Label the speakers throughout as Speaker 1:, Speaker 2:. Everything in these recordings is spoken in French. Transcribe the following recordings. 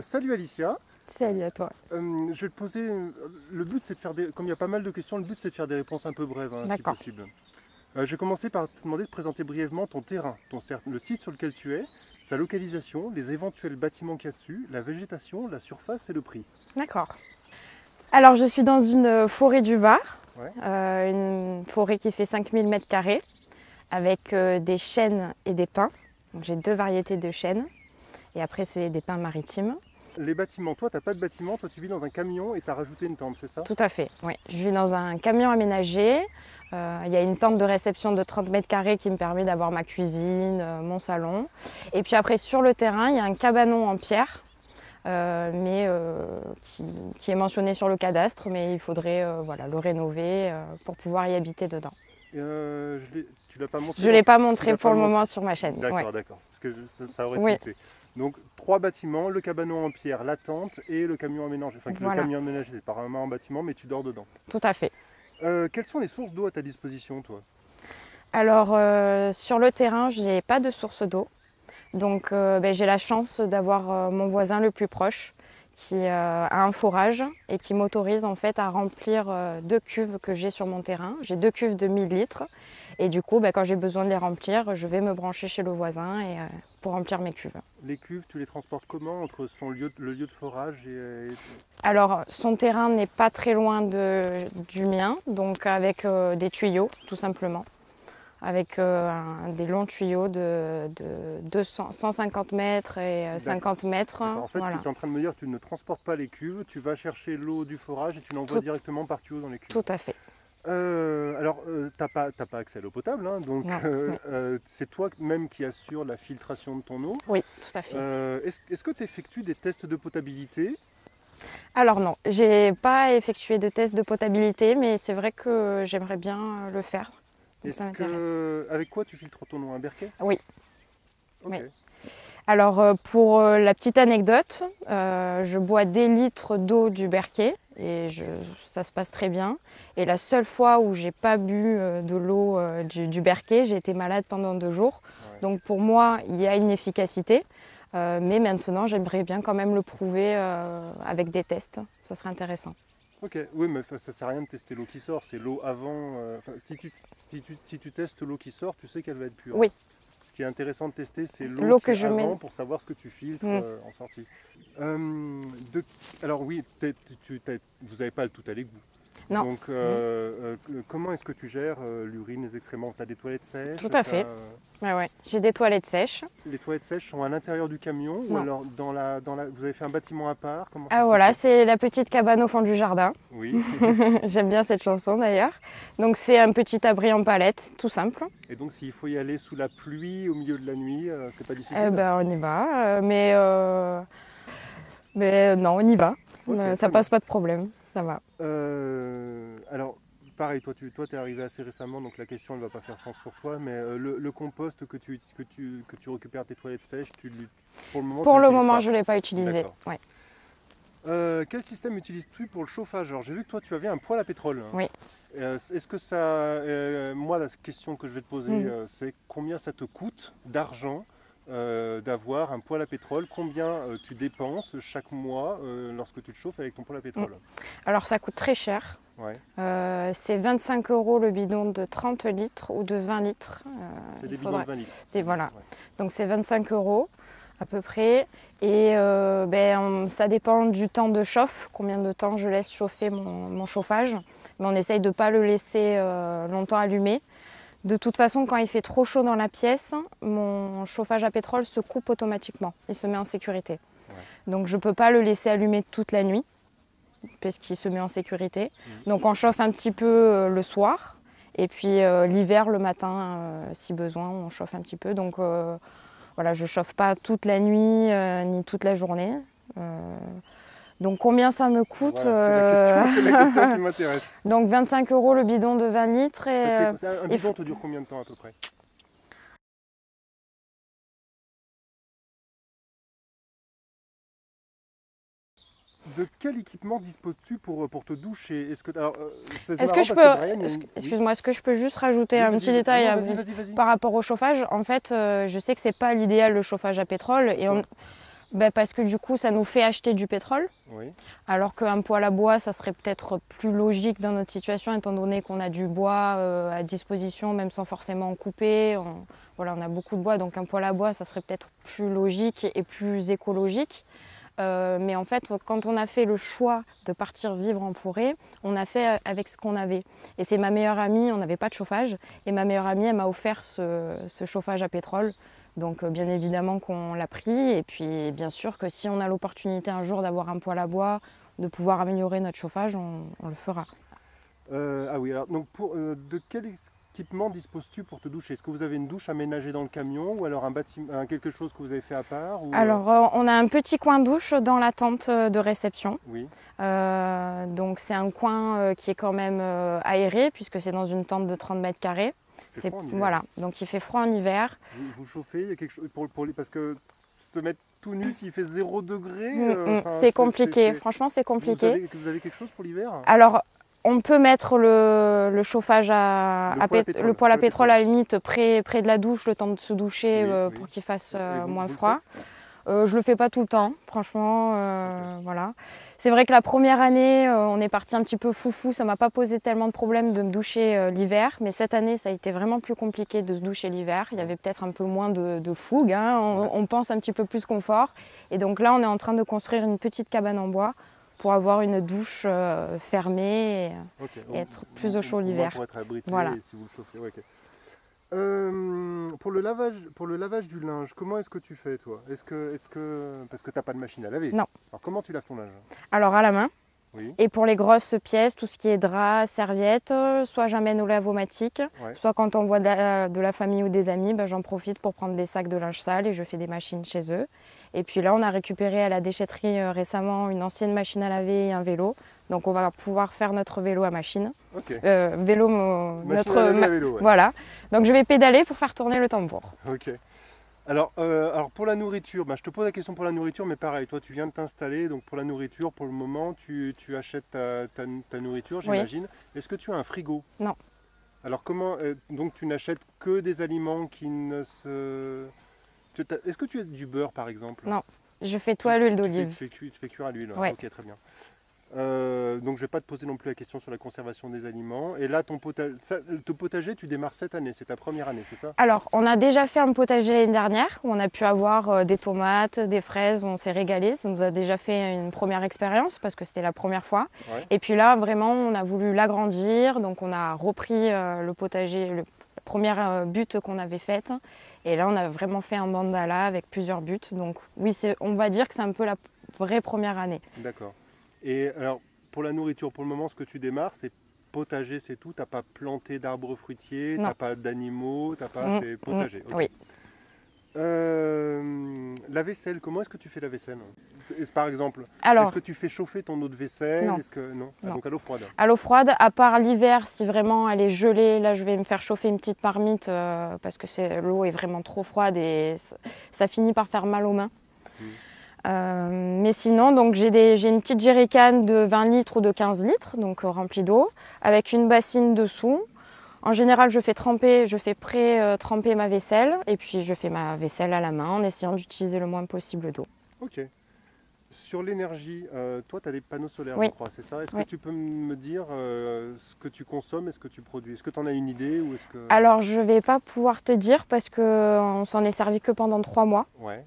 Speaker 1: Salut Alicia.
Speaker 2: Salut à toi.
Speaker 1: Je vais te poser. Le but c'est de faire des. Comme il y a pas mal de questions, le but c'est de faire des réponses un peu brèves, hein, si
Speaker 2: D'accord.
Speaker 1: possible. Je vais commencer par te demander de présenter brièvement ton terrain, le site sur lequel tu es, sa localisation, les éventuels bâtiments qu'il y a dessus, la végétation, la surface et le prix.
Speaker 2: D'accord. Alors, je suis dans une forêt du Var,
Speaker 1: Ouais.
Speaker 2: une forêt qui fait 5000 m² avec des chênes et des pins. Donc, j'ai deux variétés de chênes et après, c'est des pins maritimes.
Speaker 1: Les bâtiments, toi t'as pas de bâtiment, toi tu vis dans un camion et t'as rajouté une tente, c'est ça?
Speaker 2: Tout à fait, oui. Je vis dans un camion aménagé. Il y a une tente de réception de 30 m² qui me permet d'avoir ma cuisine, mon salon. Et puis après, sur le terrain, il y a un cabanon en pierre. Qui est mentionné sur le cadastre, mais il faudrait voilà, le rénover pour pouvoir y habiter dedans.
Speaker 1: Tu l'as pas montré?
Speaker 2: Je ne l'ai pas montré pour le moment sur ma chaîne.
Speaker 1: D'accord,
Speaker 2: Ouais.
Speaker 1: d'accord, parce que ça aurait
Speaker 2: Oui.
Speaker 1: tilté. Donc trois bâtiments, le cabanon en pierre, la tente et le camion aménagé. Enfin, le
Speaker 2: Voilà.
Speaker 1: camion aménagé, c'est pas vraiment un bâtiment, mais tu dors dedans.
Speaker 2: Tout à fait.
Speaker 1: Quelles sont les sources d'eau à ta disposition, toi?
Speaker 2: Alors, sur le terrain, je n'ai pas de source d'eau. Donc, j'ai la chance d'avoir mon voisin le plus proche qui a un forage et qui m'autorise en fait à remplir deux cuves que j'ai sur mon terrain. J'ai deux cuves de 1000 litres et du coup, quand j'ai besoin de les remplir, je vais me brancher chez le voisin pour remplir mes cuves.
Speaker 1: Les cuves, tu les transportes comment entre le lieu de forage et...
Speaker 2: Alors, son terrain n'est pas très loin du mien, donc avec des tuyaux, tout simplement. Avec des longs tuyaux de 150 mètres et 50 mètres.
Speaker 1: En fait,
Speaker 2: voilà.
Speaker 1: tu es en train de me dire que tu ne transportes pas les cuves, tu vas chercher l'eau du forage et tu l'envoies directement par tuyau dans les cuves.
Speaker 2: Tout à fait.
Speaker 1: T'as pas accès à l'eau potable, hein, donc c'est toi même qui assure la filtration de ton eau.
Speaker 2: Oui, tout à fait.
Speaker 1: Est-ce que tu effectues des tests de potabilité?
Speaker 2: Alors non, j'ai pas effectué de test de potabilité, mais c'est vrai que j'aimerais bien le faire. Donc ça m'intéresse.
Speaker 1: Avec quoi tu filtres ton eau? Un berquet?
Speaker 2: Oui.
Speaker 1: Ok.
Speaker 2: Oui. Alors pour la petite anecdote, je bois des litres d'eau du Berquet et ça se passe très bien. Et la seule fois où j'ai pas bu de l'eau du Berquet, j'ai été malade pendant 2 jours.
Speaker 1: Ouais.
Speaker 2: Donc pour moi, il y a une efficacité. Mais maintenant, j'aimerais bien quand même le prouver avec des tests. Ça serait intéressant.
Speaker 1: Ok, oui, mais ça sert à rien de tester l'eau qui sort, c'est l'eau avant. Si tu testes l'eau qui sort, tu sais qu'elle va être pure.
Speaker 2: Oui.
Speaker 1: Ce qui est intéressant de tester, c'est
Speaker 2: L'eau que
Speaker 1: qui est
Speaker 2: je
Speaker 1: avant
Speaker 2: mets.
Speaker 1: pour savoir ce que tu filtres en sortie. Alors oui, vous n'avez pas le tout à l'égout.
Speaker 2: Non.
Speaker 1: Donc comment est-ce que tu gères l'urine, les excréments? Tu as des toilettes sèches?
Speaker 2: Tout à fait. Ouais. J'ai des toilettes sèches.
Speaker 1: Les toilettes sèches sont à l'intérieur du camion ou
Speaker 2: Non.
Speaker 1: alors vous avez fait un bâtiment à part? Comment
Speaker 2: Ah voilà, c'est la petite cabane au fond du jardin.
Speaker 1: Oui.
Speaker 2: J'aime bien cette chanson d'ailleurs. Donc c'est un petit abri en palette, tout simple.
Speaker 1: Et donc s'il faut y aller sous la pluie, au milieu de la nuit, c'est pas difficile?
Speaker 2: On y va, mais non, on y va.
Speaker 1: Okay,
Speaker 2: ça passe pas de problème, ça va.
Speaker 1: Alors pareil, toi t'es arrivé assez récemment, donc la question ne va pas faire sens pour toi, mais le compost que tu récupères tes toilettes sèches, pour le moment
Speaker 2: je ne l'ai pas utilisé. Ouais.
Speaker 1: Quel système utilises-tu pour le chauffage? Alors j'ai vu que toi tu avais un poêle à pétrole.
Speaker 2: Oui.
Speaker 1: Est-ce que ça... moi la question que je vais te poser c'est combien ça te coûte d'argent d'avoir un poêle à pétrole? Combien tu dépenses chaque mois lorsque tu te chauffes avec ton poêle à pétrole?
Speaker 2: Alors ça coûte très cher.
Speaker 1: Ouais.
Speaker 2: C'est 25 € le bidon de 30 litres ou de 20 litres.
Speaker 1: C'est des bidons de 20 litres.
Speaker 2: Et voilà.
Speaker 1: Ouais.
Speaker 2: Donc c'est 25 € à peu près. Et ça dépend du temps de chauffe, combien de temps je laisse chauffer mon chauffage. Mais on essaye de ne pas le laisser longtemps allumé. De toute façon, quand il fait trop chaud dans la pièce, mon chauffage à pétrole se coupe automatiquement. Il se met en sécurité. Ouais. Donc je ne peux pas le laisser allumer toute la nuit, parce qu'il se met en sécurité. Donc on chauffe un petit peu le soir. Et puis l'hiver, le matin, si besoin, on chauffe un petit peu. Donc voilà, je ne chauffe pas toute la nuit ni toute la journée. Donc combien ça me coûte?
Speaker 1: Voilà, c'est la question qui m'intéresse.
Speaker 2: Donc 25 € le bidon de 20 litres.
Speaker 1: Un bidon te dure combien de temps à peu près? De quel équipement disposes-tu pour te doucher? Est-ce que
Speaker 2: je peux juste rajouter un petit détail
Speaker 1: vas-y.
Speaker 2: par rapport au chauffage? En fait, je sais que c'est pas l'idéal le chauffage à pétrole et Parce que du coup, ça nous fait acheter du pétrole.
Speaker 1: Oui.
Speaker 2: Alors qu'un poêle à bois, ça serait peut-être plus logique dans notre situation, étant donné qu'on a du bois à disposition, même sans forcément en couper. Voilà, on a beaucoup de bois, donc un poêle à bois, ça serait peut-être plus logique et plus écologique. Mais en fait, quand on a fait le choix de partir vivre en forêt, on a fait avec ce qu'on avait. Et c'est ma meilleure amie, on n'avait pas de chauffage, et ma meilleure amie, elle m'a offert ce chauffage à pétrole. Donc bien évidemment qu'on l'a pris, et puis bien sûr que si on a l'opportunité un jour d'avoir un poêle à bois, de pouvoir améliorer notre chauffage, on le fera.
Speaker 1: Ah oui, alors donc de quel équipement disposes-tu pour te doucher? Est-ce que vous avez une douche aménagée dans le camion ou alors un bâtiment, quelque chose que vous avez fait à part ou,
Speaker 2: Alors on a un petit coin douche dans la tente de réception.
Speaker 1: Oui,
Speaker 2: Donc c'est un coin qui est quand même aéré puisque c'est dans une tente de 30 mètres carrés.
Speaker 1: c'est froid en hiver.
Speaker 2: Voilà, donc il fait froid en hiver.
Speaker 1: Vous chauffez, il y a quelque chose parce que se mettre tout nu s'il fait 0 degré,
Speaker 2: C'est compliqué, franchement c'est compliqué.
Speaker 1: Vous avez quelque chose pour l'hiver?
Speaker 2: Alors on peut mettre le chauffage le poêle à pétrole à la limite près de la douche, le temps de se doucher
Speaker 1: Oui.
Speaker 2: pour qu'il fasse moins
Speaker 1: vous
Speaker 2: froid.
Speaker 1: le
Speaker 2: Je le fais pas tout le temps, franchement, voilà. C'est vrai que la première année, on est parti un petit peu foufou, ça m'a pas posé tellement de problèmes de me doucher l'hiver, mais cette année, ça a été vraiment plus compliqué de se doucher l'hiver. Il y avait peut-être un peu moins de fougue, hein. On pense un petit peu plus confort. Et donc là, on est en train de construire une petite cabane en bois pour avoir une douche fermée et être plus au chaud l'hiver.
Speaker 1: Pour être abrité,
Speaker 2: Voilà.
Speaker 1: si vous le chauffez. Ouais, ok. Pour le lavage du linge, comment est-ce que tu fais toi? Parce que t'as pas de machine à laver.
Speaker 2: Non.
Speaker 1: Alors comment tu laves ton linge?
Speaker 2: Alors à la main.
Speaker 1: Oui.
Speaker 2: Et pour les grosses pièces, tout ce qui est drap, serviettes, soit j'amène au lavomatique,
Speaker 1: Ouais.
Speaker 2: soit quand on voit de la famille ou des amis, j'en profite pour prendre des sacs de linge sale et je fais des machines chez eux. Et puis là, on a récupéré à la déchetterie récemment une ancienne machine à laver et un vélo. Donc on va pouvoir faire notre vélo à machine.
Speaker 1: Ok.
Speaker 2: Vélo,
Speaker 1: Machine à laver à vélo, ouais.
Speaker 2: Voilà. Donc je vais pédaler pour faire tourner le tambour.
Speaker 1: Ok. Alors pour la nourriture, je te pose la question pour la nourriture, mais pareil, toi tu viens de t'installer, donc pour la nourriture, pour le moment, tu achètes ta nourriture, j'imagine. Oui. Est-ce que tu as un frigo?
Speaker 2: Non.
Speaker 1: Alors comment, donc tu n'achètes que des aliments qui ne se... Est-ce que tu as du beurre par exemple?
Speaker 2: Non, je fais tout à l'huile d'olive.
Speaker 1: Tu fais cuire à l'huile,
Speaker 2: ouais.
Speaker 1: Ok, très bien. Donc je ne vais pas te poser non plus la question sur la conservation des aliments. Et là, ton potager, tu démarres cette année, c'est ta première année, c'est ça?
Speaker 2: Alors, on a déjà fait un potager l'année dernière où on a pu avoir des tomates, des fraises, où on s'est régalé. Ça nous a déjà fait une première expérience parce que c'était la première fois. Ouais. Et puis là, vraiment, on a voulu l'agrandir. Donc on a repris le potager, la première butte qu'on avait faite. Et là, on a vraiment fait un mandala avec plusieurs buttes. Donc oui, on va dire que c'est un peu la vraie première année.
Speaker 1: D'accord. Et alors, pour la nourriture, pour le moment, ce que tu démarres, c'est potager, c'est tout? Tu n'as pas planté d'arbres fruitiers, tu n'as pas d'animaux, c'est potager. Okay.
Speaker 2: Oui.
Speaker 1: La vaisselle, comment est-ce que tu fais la vaisselle? Par exemple, est-ce que tu fais chauffer ton eau de vaisselle?
Speaker 2: Non.
Speaker 1: Non. Ah, donc à l'eau froide?
Speaker 2: À l'eau froide, à part l'hiver, si vraiment elle est gelée, là je vais me faire chauffer une petite marmite parce que l'eau est vraiment trop froide et ça finit par faire mal aux mains. Mais sinon, donc j'ai une petite jerrycan de 20 litres ou de 15 litres, donc remplie d'eau, avec une bassine dessous. En général, je fais pré-tremper ma vaisselle et puis je fais ma vaisselle à la main en essayant d'utiliser le moins possible d'eau.
Speaker 1: Ok. Sur l'énergie, toi tu as des panneaux solaires,
Speaker 2: oui.
Speaker 1: Je crois, c'est ça? Est-ce que tu peux me dire ce que tu consommes et ce que tu produis? Est-ce que tu en as une idée ou est-ce que...
Speaker 2: Alors, je ne vais pas pouvoir te dire parce qu'on s'en est servi que pendant 3 mois.
Speaker 1: Ouais.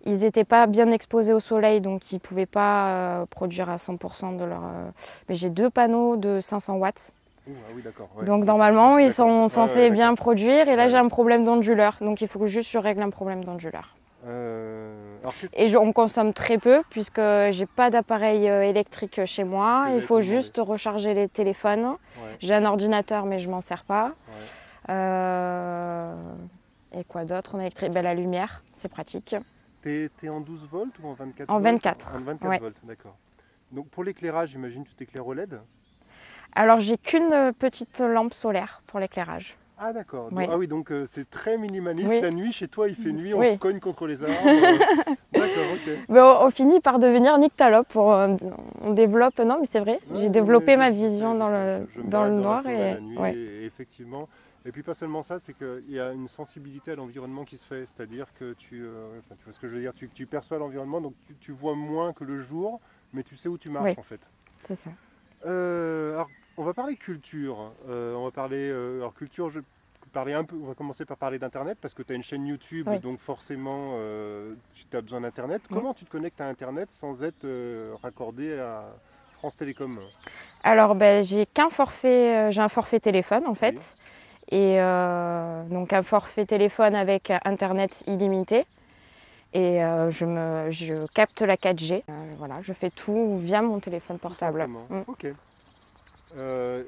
Speaker 2: Ils n'étaient pas bien exposés au soleil, donc ils ne pouvaient pas produire à 100% de leur... Mais j'ai 2 panneaux de 500 watts.
Speaker 1: Ah oui, d'accord. Ouais.
Speaker 2: Donc normalement, ils sont censés bien produire. Et là, j'ai un problème d'onduleur. Donc il faut que juste je règle un problème d'onduleur. On consomme très peu puisque j'ai pas d'appareil électrique chez moi. Il faut juste recharger les téléphones. Ouais. J'ai un ordinateur, mais je m'en sers pas. Ouais. Et quoi d'autre en électrique? La lumière, c'est pratique.
Speaker 1: T'es en 12 volts ou en 24 volts?
Speaker 2: En 24.
Speaker 1: En 24 volts, d'accord. Donc pour l'éclairage, j'imagine tu t'éclaires au LED?
Speaker 2: Alors j'ai qu'une petite lampe solaire pour l'éclairage.
Speaker 1: Ah d'accord.
Speaker 2: Oui.
Speaker 1: Ah oui, donc c'est très minimaliste.
Speaker 2: Oui.
Speaker 1: La nuit, chez toi, il fait nuit, on
Speaker 2: oui.
Speaker 1: se cogne contre les arbres. D'accord, ok.
Speaker 2: Mais on finit par devenir nyctalope. On développe, non mais c'est vrai, j'ai développé ma vision dans le noir.
Speaker 1: La nuit, et effectivement, Et puis pas seulement ça, c'est qu'il y a une sensibilité à l'environnement qui se fait. C'est-à-dire que enfin, tu vois ce que je veux dire, tu perçois l'environnement, donc tu vois moins que le jour, mais tu sais où tu marches
Speaker 2: Oui.
Speaker 1: en fait.
Speaker 2: C'est ça.
Speaker 1: Alors, on va parler culture. On va parler alors culture. On va commencer par parler d'Internet parce que tu as une chaîne YouTube,
Speaker 2: Oui.
Speaker 1: donc forcément tu as besoin d'Internet.
Speaker 2: Mm.
Speaker 1: Comment tu te connectes à Internet sans être raccordé à France Télécom?
Speaker 2: Alors, j'ai un forfait téléphone en fait.
Speaker 1: Oui.
Speaker 2: Et donc un forfait téléphone avec Internet illimité. Et je capte la 4G. Voilà, je fais tout via mon téléphone portable.
Speaker 1: Ok.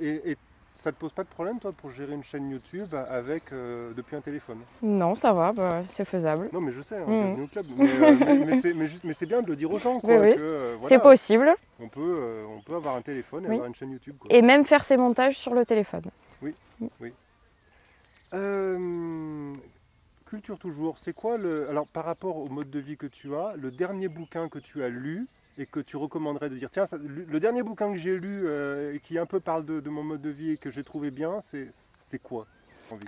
Speaker 1: Et ça te pose pas de problème, toi, pour gérer une chaîne YouTube avec depuis un téléphone?
Speaker 2: Non, ça va, c'est faisable.
Speaker 1: Non, mais je sais,
Speaker 2: Mm.
Speaker 1: bienvenue au club. Mais c'est bien de le dire aux gens,
Speaker 2: Oui,
Speaker 1: quoi.
Speaker 2: oui.
Speaker 1: Que,
Speaker 2: C'est
Speaker 1: voilà,
Speaker 2: possible.
Speaker 1: on peut avoir un téléphone et
Speaker 2: Oui.
Speaker 1: avoir une chaîne YouTube, quoi.
Speaker 2: Et même faire ses montages sur le téléphone.
Speaker 1: Oui, oui. Culture toujours, c'est quoi alors par rapport au mode de vie que tu as, le dernier bouquin que tu as lu et que tu recommanderais de dire, tiens, le dernier bouquin que j'ai lu et qui un peu parle de mon mode de vie et que j'ai trouvé bien, c'est quoi?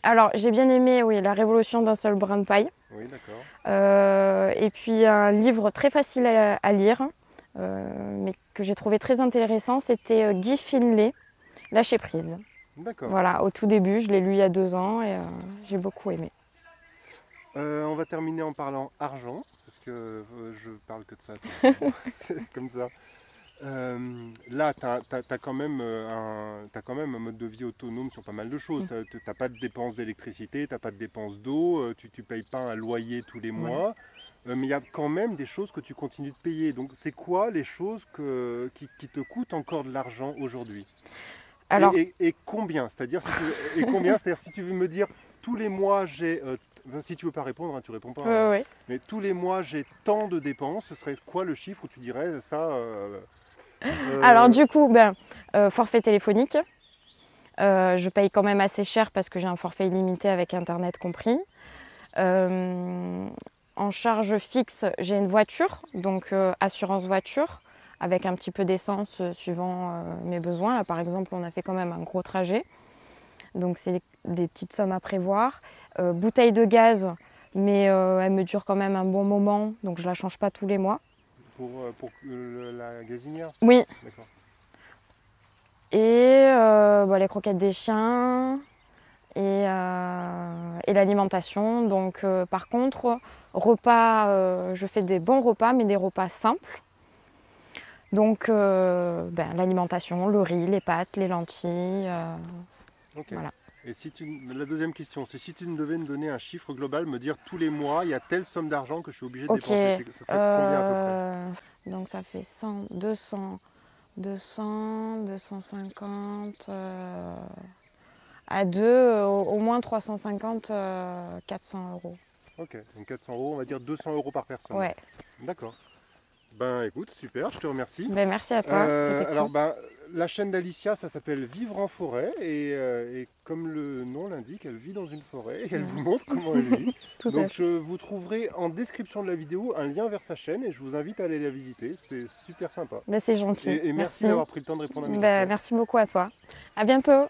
Speaker 2: Alors j'ai bien aimé, oui, La Révolution d'un seul brin de paille.
Speaker 1: Oui, d'accord.
Speaker 2: Et puis un livre très facile à lire, mais que j'ai trouvé très intéressant, c'était Guy Finlay, Lâcher prise.
Speaker 1: D'accord.
Speaker 2: Voilà, au tout début, je l'ai lu il y a 2 ans et j'ai beaucoup aimé.
Speaker 1: On va terminer en parlant argent, parce que je parle que de ça, tout le temps. C'est comme ça. Là, tu as, quand même un mode de vie autonome sur pas mal de choses. Tu n'as pas de dépenses d'électricité, tu n'as pas de dépenses d'eau, tu ne payes pas un loyer tous les mois. Mais il y a quand même des choses que tu continues de payer. Donc, c'est quoi les choses qui te coûtent encore de l'argent aujourd'hui?
Speaker 2: Alors,
Speaker 1: et combien? C'est-à-dire si tu veux me dire tous les mois j'ai... si tu veux pas répondre, hein, tu réponds pas. Hein.
Speaker 2: oui.
Speaker 1: Mais tous les mois j'ai tant de dépenses, ce serait quoi le chiffre où tu dirais ça
Speaker 2: Alors du coup, forfait téléphonique. Je paye quand même assez cher parce que j'ai un forfait illimité avec Internet compris. En charge fixe, j'ai une voiture, donc assurance voiture, avec un petit peu d'essence suivant mes besoins. Là, par exemple, on a fait quand même un gros trajet. Donc c'est des petites sommes à prévoir. Bouteille de gaz, mais elle me dure quand même un bon moment, donc je ne la change pas tous les mois.
Speaker 1: Pour la gazinière?
Speaker 2: Oui.
Speaker 1: D'accord.
Speaker 2: Et les croquettes des chiens et l'alimentation. Donc par contre, repas, je fais des bons repas, mais des repas simples. Donc l'alimentation, le riz, les pâtes, les lentilles.
Speaker 1: Ok.
Speaker 2: Voilà.
Speaker 1: Et la deuxième question, c'est si tu devais me donner un chiffre global, me dire tous les mois, il y a telle somme d'argent que je suis obligé de dépenser. Ce serait combien à peu près?
Speaker 2: Donc ça fait 100, 200, 250, à deux, au moins 350, 400 euros.
Speaker 1: Ok, donc 400 euros, on va dire 200 euros par personne.
Speaker 2: Ouais.
Speaker 1: D'accord. Ben écoute, super, je te remercie.
Speaker 2: Merci à toi.
Speaker 1: Alors la chaîne d'Alicia, ça s'appelle Vivre en forêt et comme le nom l'indique, elle vit dans une forêt et elle vous montre comment elle vit. Donc vous trouverez en description de la vidéo un lien vers sa chaîne et je vous invite à aller la visiter, c'est super sympa.
Speaker 2: C'est gentil.
Speaker 1: Et merci d'avoir pris le temps de répondre à mes questions.
Speaker 2: Merci beaucoup à toi. À bientôt.